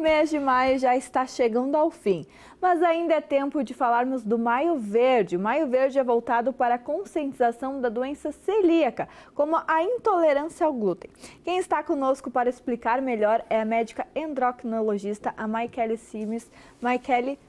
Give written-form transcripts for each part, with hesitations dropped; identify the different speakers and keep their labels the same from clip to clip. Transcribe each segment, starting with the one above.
Speaker 1: mês de maio já está chegando ao fim, mas ainda é tempo de falarmos do Maio Verde. O Maio Verde é voltado para a conscientização da doença celíaca, como a intolerância ao glúten. Quem está conosco para explicar melhor é a médica endocrinologista, a Michele Simes. Michele,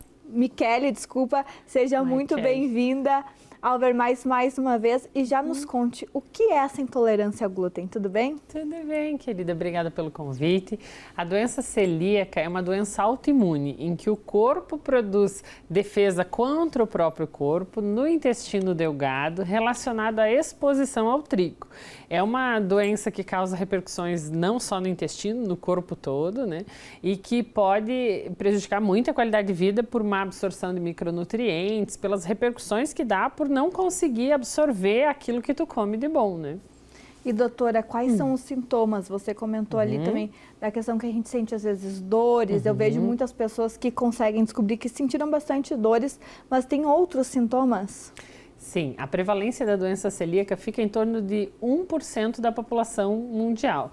Speaker 1: seja muito bem-vinda ao Ver Mais uma vez e já nos conte o que é essa intolerância ao glúten, tudo bem?
Speaker 2: Tudo bem, querida, obrigada pelo convite. A doença celíaca é uma doença autoimune em que o corpo produz defesa contra o próprio corpo no intestino delgado relacionado à exposição ao trigo. É uma doença que causa repercussões não só no intestino, no corpo todo, né? E que pode prejudicar muito a qualidade de vida por má absorção de micronutrientes, pelas repercussões que dá por não conseguir absorver aquilo que tu come de bom, né?
Speaker 1: E doutora, quais são os sintomas? Você comentou ali também da questão que a gente sente às vezes dores. Eu vejo muitas pessoas que conseguem descobrir que sentiram bastante dores, mas tem outros sintomas?
Speaker 2: Sim, a prevalência da doença celíaca fica em torno de 1% da população mundial.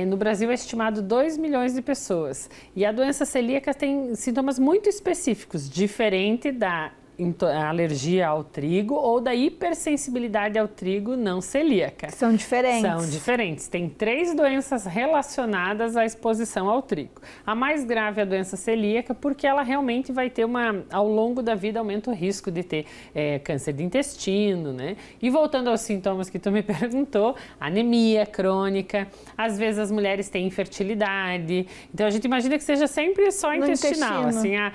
Speaker 2: No Brasil é estimado 2 milhões de pessoas. E a doença celíaca tem sintomas muito específicos, diferente da alergia ao trigo ou da hipersensibilidade ao trigo não celíaca.
Speaker 1: São diferentes.
Speaker 2: São diferentes. Tem 3 doenças relacionadas à exposição ao trigo. A mais grave é a doença celíaca porque ela realmente vai ter ao longo da vida aumenta o risco de ter câncer de intestino, né? E voltando aos sintomas que tu me perguntou, anemia crônica, às vezes as mulheres têm infertilidade, então a gente imagina que seja sempre só intestinal, assim, a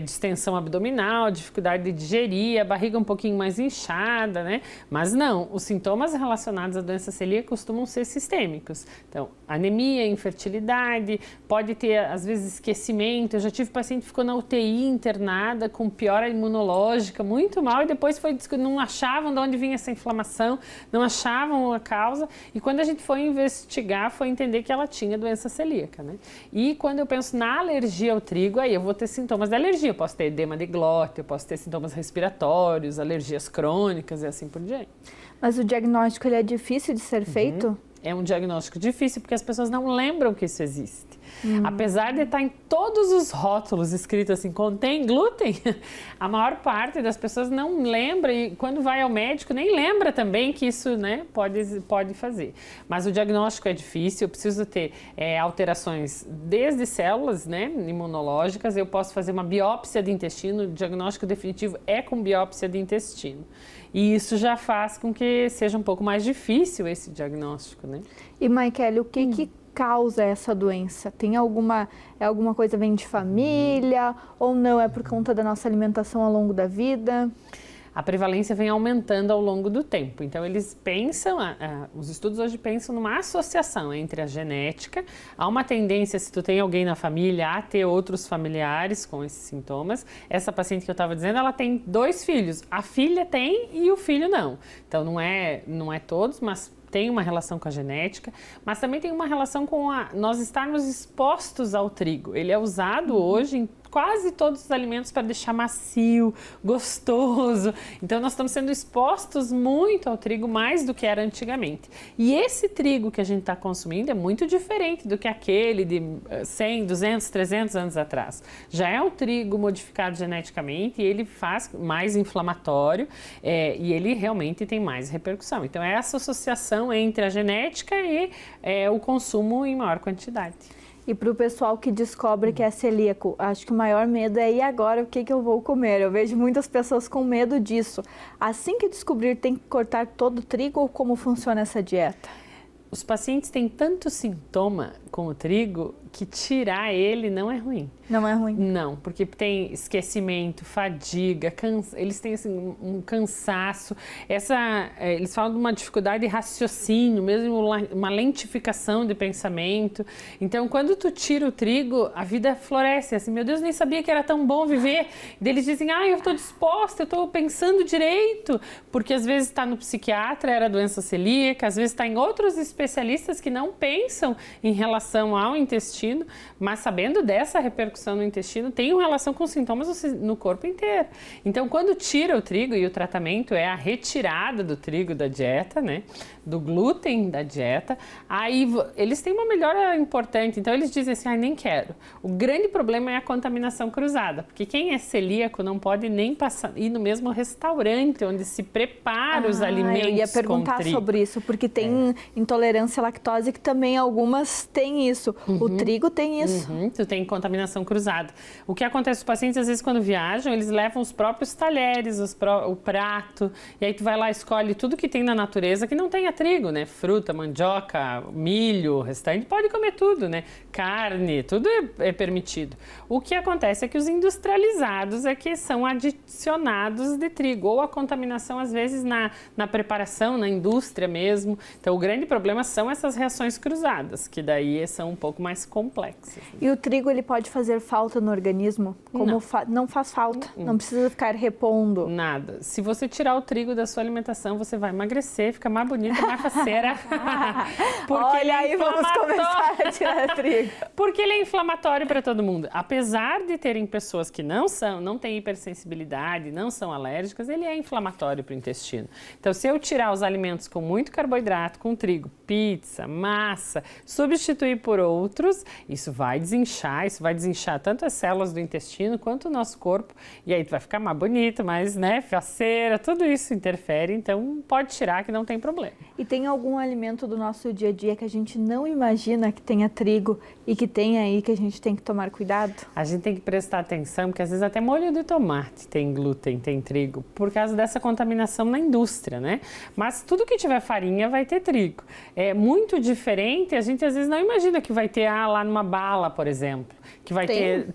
Speaker 2: distensão abdominal, dificuldade de digerir, a barriga um pouquinho mais inchada, né? Mas não, os sintomas relacionados à doença celíaca costumam ser sistêmicos. Então, anemia, infertilidade, pode ter, às vezes, esquecimento. Eu já tive paciente que ficou na UTI internada com piora imunológica, muito mal, e depois não achavam de onde vinha essa inflamação, não achavam a causa, e quando a gente foi investigar, foi entender que ela tinha doença celíaca, né? E quando eu penso na alergia ao trigo, aí eu vou ter sintomas de alergia, eu posso ter edema de glote, eu posso ter sintomas respiratórios, alergias crônicas e assim por diante.
Speaker 1: Mas o diagnóstico ele é difícil de ser feito?
Speaker 2: É um diagnóstico difícil porque as pessoas não lembram que isso existe. Apesar de estar em todos os rótulos escrito assim, contém glúten, a maior parte das pessoas não lembra e quando vai ao médico nem lembra também que isso, né, pode fazer. Mas o diagnóstico é difícil, eu preciso ter alterações desde células, né, imunológicas, eu posso fazer uma biópsia de intestino, o diagnóstico definitivo é com biópsia de intestino. E isso já faz com que seja um pouco mais difícil esse diagnóstico, né?
Speaker 1: E, Michele, o que causa essa doença? Tem alguma coisa vem de família ou não? É por conta da nossa alimentação ao longo da vida?
Speaker 2: A prevalência vem aumentando ao longo do tempo. Então, eles pensam, os estudos hoje pensam numa associação entre a genética, há uma tendência, se tu tem alguém na família, a ter outros familiares com esses sintomas. Essa paciente que eu estava dizendo, ela tem 2 filhos. A filha tem e o filho não. Então, não é todos, mas tem uma relação com a genética, mas também tem uma relação com nós estarmos expostos ao trigo. Ele é usado hoje em quase todos os alimentos para deixar macio, gostoso. Então, nós estamos sendo expostos muito ao trigo, mais do que era antigamente. E esse trigo que a gente está consumindo é muito diferente do que aquele de 100, 200, 300 anos atrás. Já é um trigo modificado geneticamente e ele faz mais inflamatório e ele realmente tem mais repercussão. Então, é essa associação entre a genética e o consumo em maior quantidade.
Speaker 1: E para o pessoal que descobre que é celíaco, acho que o maior medo é e agora o que eu vou comer? Eu vejo muitas pessoas com medo disso. Assim que descobrir, tem que cortar todo o trigo ou como funciona essa dieta?
Speaker 2: Os pacientes têm tanto sintoma com o trigo que tirar ele não é ruim.
Speaker 1: Não é ruim?
Speaker 2: Não, porque tem esquecimento, fadiga, eles têm assim, um cansaço. Eles falam de uma dificuldade de raciocínio, mesmo uma lentificação de pensamento. Então, quando tu tira o trigo, a vida floresce. Assim, meu Deus, nem sabia que era tão bom viver. E eles dizem, eu estou disposta, eu estou pensando direito. Porque às vezes está no psiquiatra, era doença celíaca, às vezes está em outros especialistas que não pensam em relação ao intestino intestino, mas sabendo dessa repercussão no intestino, tem uma relação com sintomas no corpo inteiro. Então, quando tira o trigo, e o tratamento é a retirada do trigo da dieta, né, do glúten da dieta, aí eles têm uma melhora importante. Então, eles dizem assim, nem quero. O grande problema é a contaminação cruzada, porque quem é celíaco não pode nem ir no mesmo restaurante onde se prepara os alimentos.
Speaker 1: Eu ia perguntar sobre isso, porque tem intolerância à lactose, que também algumas têm isso. O trigo tem isso.
Speaker 2: Tu tem contaminação cruzada. O que acontece, os pacientes, às vezes, quando viajam, eles levam os próprios talheres, o prato, e aí tu vai lá e escolhe tudo que tem na natureza que não tenha trigo, né? Fruta, mandioca, milho, o restante pode comer tudo, né? Carne, tudo é permitido. O que acontece é que os industrializados é que são adicionados de trigo, ou a contaminação, às vezes, na preparação, na indústria mesmo. Então, o grande problema são essas reações cruzadas, que daí são um pouco mais complexas.
Speaker 1: E o trigo, ele pode fazer falta no organismo? Como não faz falta, não precisa ficar repondo?
Speaker 2: Nada. Se você tirar o trigo da sua alimentação, você vai emagrecer, fica mais bonita, mais faceira.
Speaker 1: Olha aí, vamos começar a tirar trigo.
Speaker 2: Porque ele é inflamatório para todo mundo. Apesar de terem pessoas que não têm hipersensibilidade, não são alérgicas, ele é inflamatório para o intestino. Então, se eu tirar os alimentos com muito carboidrato, com trigo, pizza, massa, substituir por outros, isso vai desinchar tanto as células do intestino quanto o nosso corpo, e aí tu vai ficar mais bonita, mais, né, faceira, tudo isso interfere, então pode tirar que não tem problema.
Speaker 1: E tem algum alimento do nosso dia a dia que a gente não imagina que tenha trigo e que tem aí que a gente tem que tomar cuidado?
Speaker 2: A gente tem que prestar atenção, porque às vezes até molho de tomate tem glúten, tem trigo, por causa dessa contaminação na indústria, né? Mas tudo que tiver farinha vai ter trigo. É muito diferente, a gente às vezes não imagina que vai ter lá numa bala, por exemplo, que vai ter,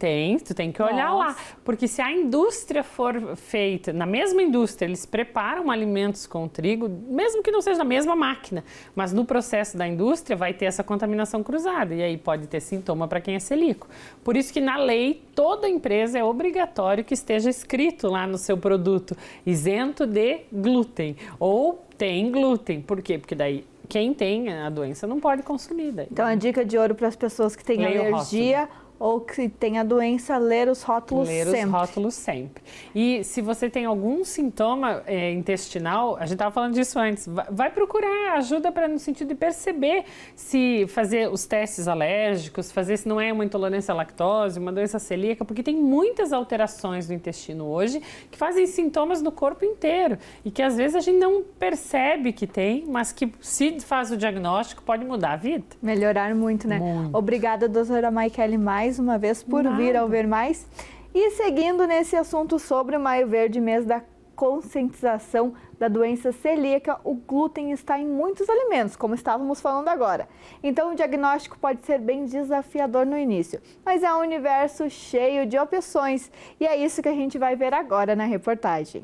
Speaker 2: tu tem que olhar lá, porque se a indústria for feita, na mesma indústria, eles preparam alimentos com trigo, mesmo que não seja na mesma máquina, mas no processo da indústria vai ter essa contaminação cruzada, e aí pode ter sintoma para quem é celíaco. Por isso que na lei, toda empresa é obrigatório que esteja escrito lá no seu produto, isento de glúten, ou tem glúten. Por quê? Porque daí quem tem a doença não pode consumir. Daí.
Speaker 1: Então, a dica de ouro para as pessoas que têm alergia ou que tem a doença, ler os rótulos sempre.
Speaker 2: Ler os rótulos sempre. E se você tem algum sintoma intestinal, a gente estava falando disso antes, vai procurar ajuda no sentido de perceber se fazer os testes alérgicos, fazer se não é uma intolerância à lactose, uma doença celíaca, porque tem muitas alterações no intestino hoje que fazem sintomas no corpo inteiro e que às vezes a gente não percebe que tem, mas que se faz o diagnóstico pode mudar a vida.
Speaker 1: Melhorar muito, né? Muito. Obrigada, doutora Maikele, mais uma vez por vir ao Ver Mais. E seguindo nesse assunto sobre o Maio Verde, mês da conscientização da doença celíaca, o glúten está em muitos alimentos, como estávamos falando agora. Então, o diagnóstico pode ser bem desafiador no início, mas é um universo cheio de opções e é isso que a gente vai ver agora na reportagem.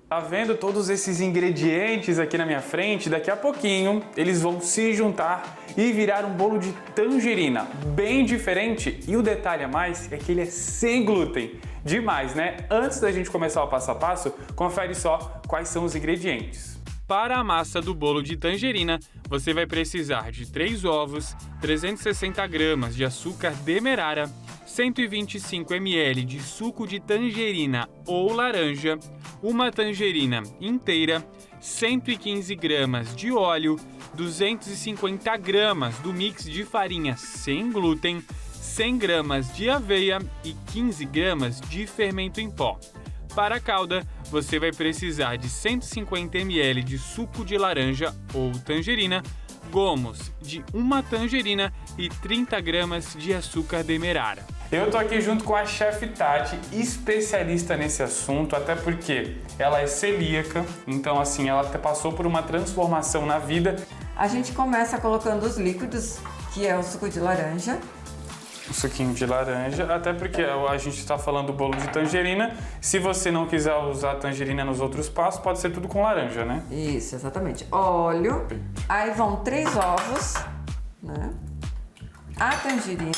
Speaker 3: Tá vendo todos esses ingredientes aqui na minha frente? Daqui a pouquinho eles vão se juntar e virar um bolo de tangerina, bem diferente. E o detalhe a mais é que ele é sem glúten. Demais, né? Antes da gente começar o passo a passo, confere só quais são os ingredientes. Para a massa do bolo de tangerina, você vai precisar de 3 ovos, 360 gramas de açúcar demerara, 125 ml de suco de tangerina ou laranja, uma tangerina inteira, 115 gramas de óleo, 250 gramas do mix de farinha sem glúten, 100 gramas de aveia e 15 gramas de fermento em pó. Para a calda, você vai precisar de 150 ml de suco de laranja ou tangerina, gomos de uma tangerina e 30 gramas de açúcar demerara. Eu tô aqui junto com a chefe Tati, especialista nesse assunto, até porque ela é celíaca, então assim, ela passou por uma transformação na vida.
Speaker 4: A gente começa colocando os líquidos, que é o suco de laranja.
Speaker 3: O suquinho de laranja, até porque a gente está falando do bolo de tangerina. Se você não quiser usar tangerina nos outros passos, pode ser tudo com laranja, né?
Speaker 4: Isso, exatamente. Óleo, aí vão 3 ovos, né? A tangerina,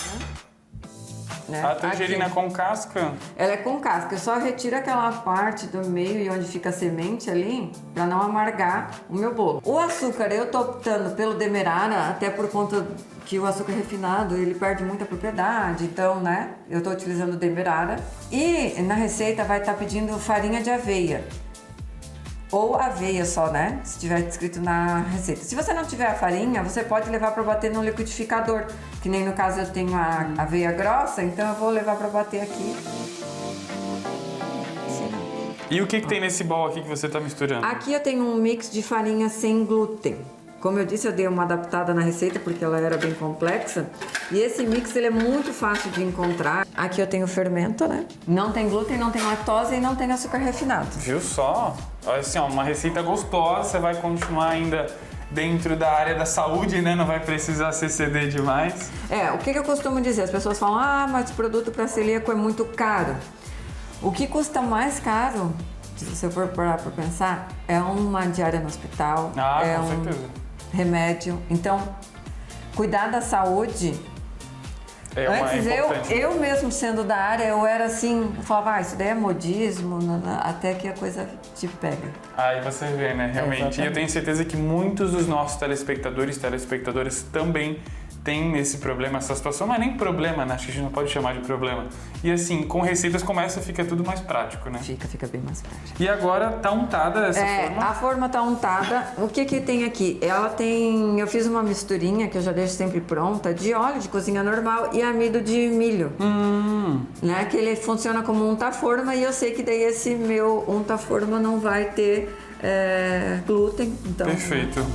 Speaker 4: né?
Speaker 3: A tangerina
Speaker 4: Aqui.
Speaker 3: com casca?
Speaker 4: Ela é com casca, eu só retiro aquela parte do meio e onde fica a semente ali, para não amargar o meu bolo. O açúcar, eu tô optando pelo demerara, até por conta que o açúcar refinado, ele perde muita propriedade, então, né, eu tô utilizando o demerara. E na receita vai estar pedindo farinha de aveia. Ou aveia só, né? Se tiver escrito na receita. Se você não tiver a farinha, você pode levar para bater no liquidificador. Que nem no caso eu tenho a aveia grossa, então eu vou levar para bater aqui.
Speaker 3: E o que tem nesse bowl aqui que você tá misturando?
Speaker 4: Aqui eu tenho um mix de farinha sem glúten. Como eu disse, eu dei uma adaptada na receita porque ela era bem complexa. E esse mix ele é muito fácil de encontrar. Aqui eu tenho fermento, né? Não tem glúten, não tem lactose e não tem açúcar refinado.
Speaker 3: Viu só? Assim, ó, uma receita gostosa, você vai continuar ainda dentro da área da saúde, né? Não vai precisar se exceder demais.
Speaker 4: O que eu costumo dizer? As pessoas falam, mas o produto para celíaco é muito caro. O que custa mais caro, se você for parar para pensar, é uma diária no hospital,
Speaker 3: Com certeza.
Speaker 4: Remédio. Então, cuidar da saúde. Antes, eu mesmo sendo da área, eu era assim, eu falava, isso daí é modismo, até que a coisa te pega.
Speaker 3: Aí você vê, né, realmente. E eu tenho certeza que muitos dos nossos telespectadoras também têm esse problema, essa situação. Não é nem problema, né? Acho que a gente não pode chamar de problema. E assim, com receitas fica tudo mais prático, né?
Speaker 4: Fica bem mais prático.
Speaker 3: E agora tá untada essa forma?
Speaker 4: A forma tá untada. O que tem aqui? Eu fiz uma misturinha que eu já deixo sempre pronta de óleo de cozinha normal e amido de milho. Né? Que ele funciona como unta-forma e eu sei que daí esse meu unta-forma não vai ter glúten. Então,
Speaker 3: Perfeito.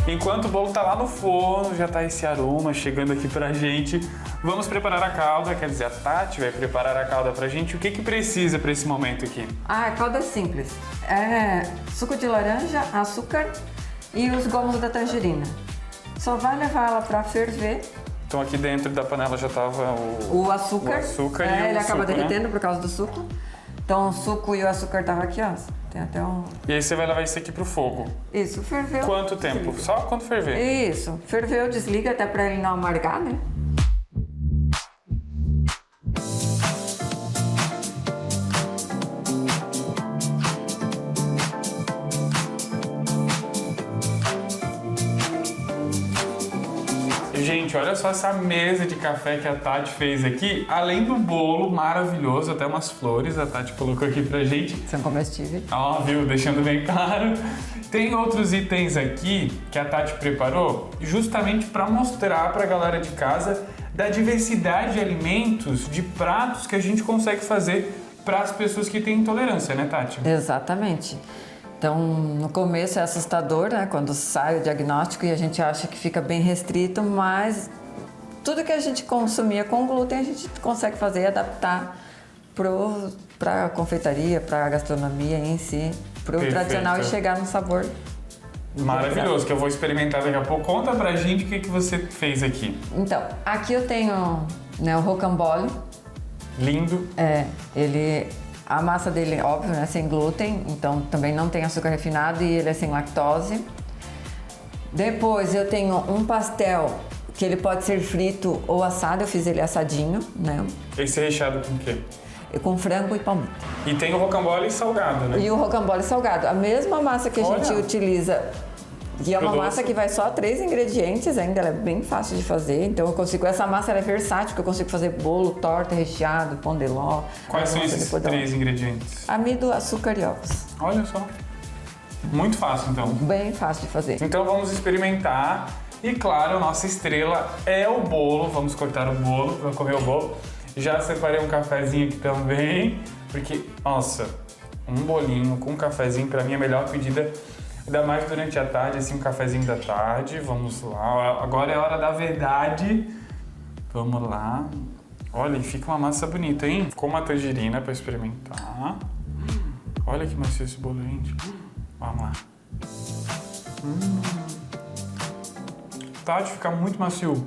Speaker 3: Enquanto o bolo tá lá no forno, já tá esse aroma chegando aqui pra gente. Vamos preparar a calda, quer dizer, a Tati vai preparar a calda pra gente. O que precisa pra esse momento aqui?
Speaker 4: A calda é simples. Suco de laranja, açúcar e os gomos da tangerina. Só vai levar ela pra ferver.
Speaker 3: Então aqui dentro da panela já tava
Speaker 4: o açúcar.
Speaker 3: O açúcar
Speaker 4: ele
Speaker 3: o
Speaker 4: acaba
Speaker 3: suco,
Speaker 4: derretendo,
Speaker 3: né?
Speaker 4: por causa do suco. Então o suco e o açúcar tava aqui, ó. Tem até um...
Speaker 3: E aí você vai levar isso aqui pro fogo.
Speaker 4: Isso, ferveu.
Speaker 3: Quanto tempo?
Speaker 4: Desliga.
Speaker 3: Só quando ferver?
Speaker 4: Isso, ferveu, desliga até pra ele não amargar, né?
Speaker 3: Gente, olha só essa mesa de café que a Tati fez aqui. Além do bolo maravilhoso, até umas flores a Tati colocou aqui pra gente.
Speaker 4: São comestíveis.
Speaker 3: Ó, viu? Deixando bem claro. Tem outros itens aqui que a Tati preparou justamente para mostrar pra galera de casa da diversidade de alimentos, de pratos que a gente consegue fazer para as pessoas que têm intolerância, né, Tati?
Speaker 4: Exatamente. Então, no começo é assustador, né? Quando sai o diagnóstico e a gente acha que fica bem restrito, mas tudo que a gente consumia com glúten a gente consegue fazer e adaptar para a confeitaria, para a gastronomia em si, para o tradicional e chegar no sabor.
Speaker 3: Maravilhoso, que eu vou experimentar daqui a pouco. Conta pra gente o que você fez aqui.
Speaker 4: Então, aqui eu tenho, né, o rocambole.
Speaker 3: Lindo.
Speaker 4: A massa dele, óbvio, né, sem glúten, então também não tem açúcar refinado e ele é sem lactose. Depois eu tenho um pastel que ele pode ser frito ou assado, eu fiz ele assadinho, né?
Speaker 3: Esse é recheado com o quê?
Speaker 4: Com frango e palmito.
Speaker 3: E tem o rocambole salgado, né?
Speaker 4: E o rocambole salgado, a mesma massa que a gente utiliza. E é uma massa que vai só 3 ingredientes ainda, ela é bem fácil de fazer. Então eu consigo, essa massa ela é versátil, porque eu consigo fazer bolo, torta, recheado, pão de ló.
Speaker 3: Quais são esses 3 ingredientes?
Speaker 4: Amido, açúcar e ovos.
Speaker 3: Olha só. Muito fácil, então.
Speaker 4: Bem fácil de fazer.
Speaker 3: Então vamos experimentar. E claro, nossa estrela é o bolo. Vamos cortar o bolo, vamos comer o bolo. Já separei um cafezinho aqui também, porque, nossa, um bolinho com um cafezinho pra mim é a melhor pedida. Ainda mais durante a tarde, assim, um cafezinho da tarde. Vamos lá. Agora é a hora da verdade. Vamos lá. Olha, e fica uma massa bonita, hein? Com uma tangerina pra experimentar. Olha que macio esse bolo, gente. Vamos lá. Tati, fica muito macio.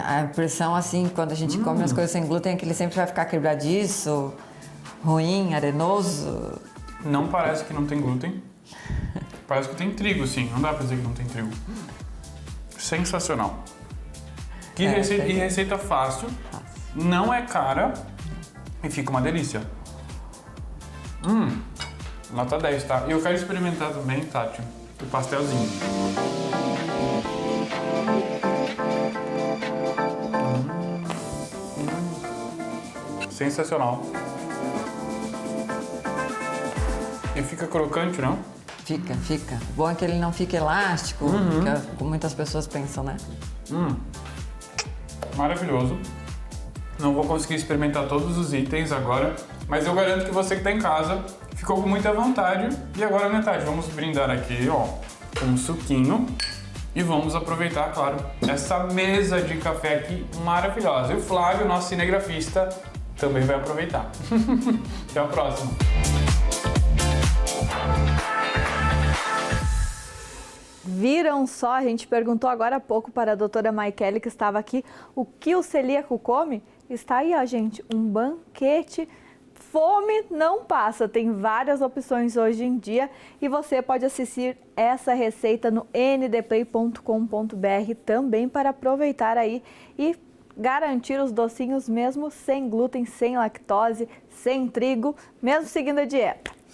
Speaker 4: A impressão, assim, quando a gente come as coisas sem glúten é que ele sempre vai ficar quebradiço, ruim, arenoso.
Speaker 3: Não parece que não tem glúten. Parece que tem trigo, sim. Não dá pra dizer que não tem trigo. Sensacional. E receita fácil. Não é cara e fica uma delícia. Nota 10, tá? E eu quero experimentar também, Tati, o pastelzinho. Sensacional. E fica crocante, não?
Speaker 4: Fica. Bom é que ele não fica elástico, como muitas pessoas pensam, né?
Speaker 3: Maravilhoso. Não vou conseguir experimentar todos os itens agora, mas eu garanto que você que está em casa ficou com muita vontade. E agora, né, Tati, vamos brindar aqui, ó, com um suquinho. E vamos aproveitar, claro, essa mesa de café aqui maravilhosa. E o Flávio, nosso cinegrafista, também vai aproveitar. Até a próxima.
Speaker 1: Viram só, a gente perguntou agora há pouco para a doutora Maikele, que estava aqui, o que o celíaco come? Está aí, ó, gente, um banquete. Fome não passa, tem várias opções hoje em dia e você pode assistir essa receita no ndplay.com.br também para aproveitar aí e garantir os docinhos mesmo sem glúten, sem lactose, sem trigo, mesmo seguindo a dieta.